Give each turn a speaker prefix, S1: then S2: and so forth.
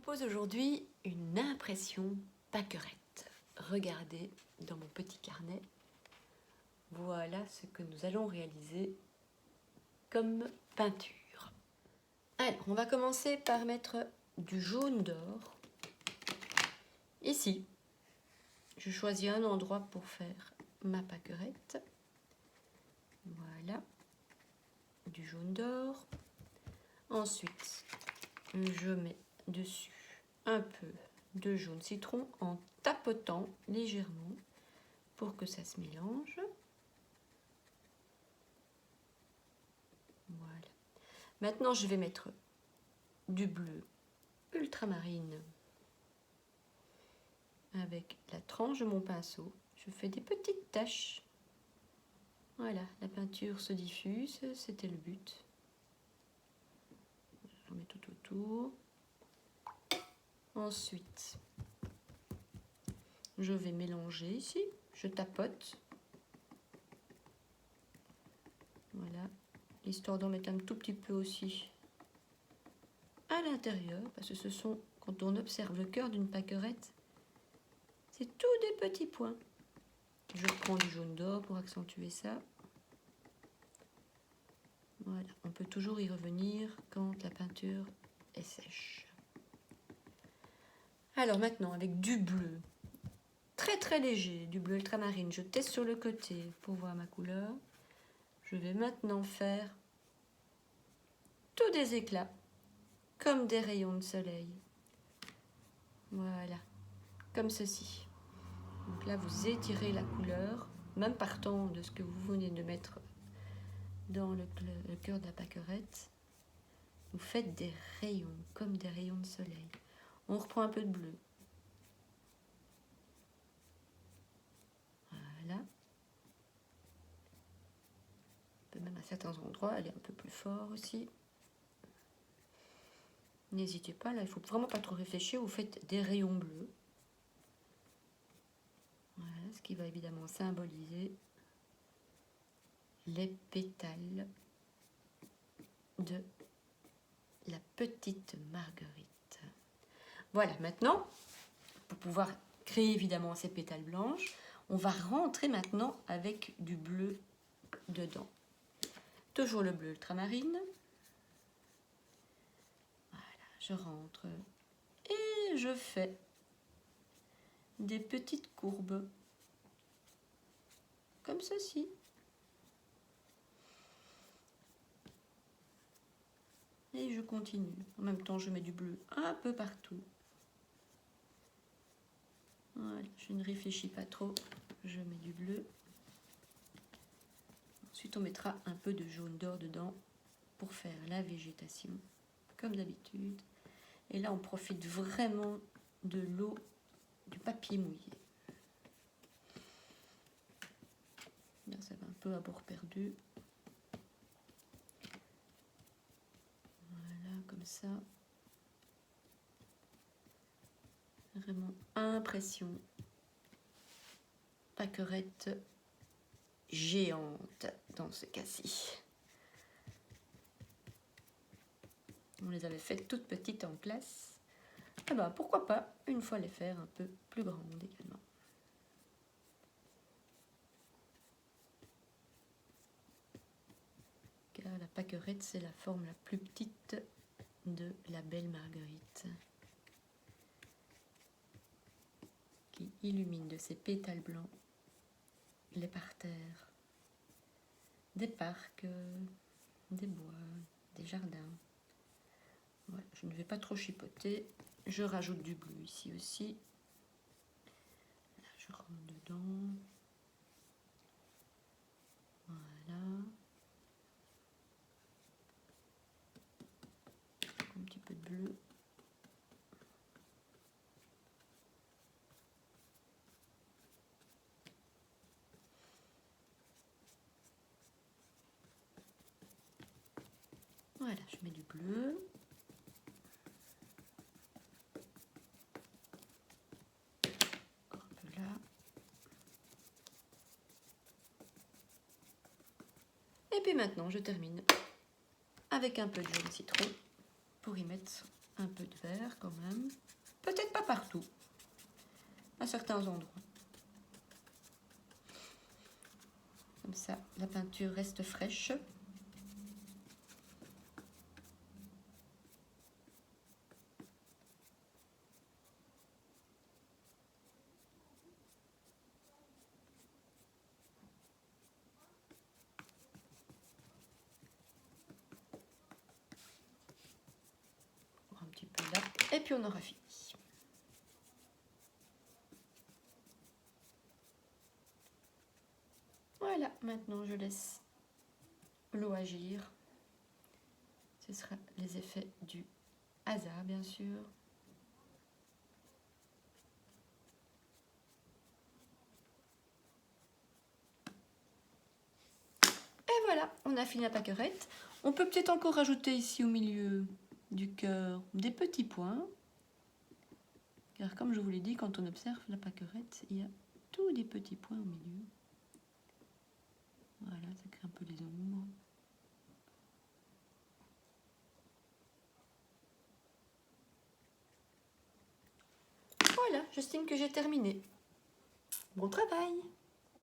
S1: propose aujourd'hui une impression pâquerette. Regardez dans mon petit carnet. Voilà ce que nous allons réaliser comme peinture. Alors, on va commencer par mettre du jaune d'or. Ici, je choisis un endroit pour faire ma pâquerette. Voilà, du jaune d'or. Ensuite, je mets dessus un peu de jaune citron en tapotant légèrement pour que ça se mélange. Voilà. Maintenant, je vais mettre du bleu ultramarine avec la tranche de mon pinceau. Je fais des petites taches. Voilà, la peinture se diffuse, c'était le but. J'en mets tout autour. Ensuite, je vais mélanger ici. Je tapote. Voilà, histoire d'en mettre un tout petit peu aussi à l'intérieur, parce que ce sont, quand on observe le cœur d'une pâquerette, c'est tous des petits points. Je reprends du jaune d'or pour accentuer ça. Voilà, on peut toujours y revenir quand la peinture est sèche. Alors maintenant, avec du bleu, très léger, du bleu ultramarine, je teste sur le côté pour voir ma couleur. Je vais maintenant faire tous des éclats, comme des rayons de soleil. Voilà, comme ceci. Donc là, vous étirez la couleur, même partant de ce que vous venez de mettre dans le cœur de la pâquerette. Vous faites des rayons, comme des rayons de soleil. On reprend un peu de bleu. Voilà. On peut même à certains endroits aller un peu plus fort aussi. N'hésitez pas, là, il ne faut vraiment pas trop réfléchir. Vous faites des rayons bleus. Voilà, ce qui va évidemment symboliser les pétales de la petite Marguerite. Voilà, maintenant, pour pouvoir créer évidemment ces pétales blanches, on va rentrer maintenant avec du bleu dedans. Toujours le bleu ultramarine. Voilà, je rentre et je fais des petites courbes comme ceci. Et je continue. En même temps, je mets du bleu un peu partout. Voilà, je ne réfléchis pas trop. Je mets du bleu. Ensuite, on mettra un peu de jaune d'or dedans pour faire la végétation, comme d'habitude. Et là, on profite vraiment de l'eau, du papier mouillé. Là, ça va un peu à bord perdu. Voilà, comme ça. Vraiment impression. Pâquerette géante dans ce cas-ci. On les avait faites toutes petites en classe. Ah bah, pourquoi pas une fois les faire un peu plus grandes également. Car la pâquerette, c'est la forme la plus petite de la belle Marguerite, qui illumine de ses pétales blancs les parterres des parcs, des bois, des jardins. Ouais, je ne vais pas trop chipoter. Je rajoute du bleu ici aussi. Là, je rentre dedans. Voilà. Un petit peu de bleu. Voilà, je mets du bleu. Hop là. Et puis maintenant, je termine avec un peu de jaune citron pour y mettre un peu de vert quand même. Peut-être pas partout, à certains endroits. Comme ça, la peinture reste fraîche. Un petit peu là, et puis on aura fini. Voilà, maintenant je laisse l'eau agir. Ce sera les effets du hasard, bien sûr. Et voilà, on a fini la pâquerette. On peut peut-être encore rajouter ici au milieu du cœur des petits points. Car comme je vous l'ai dit, quand on observe la pâquerette, il y a tous des petits points au milieu. Voilà, ça crée un peu les ombres. Voilà, j'estime que j'ai terminé. Bon travail!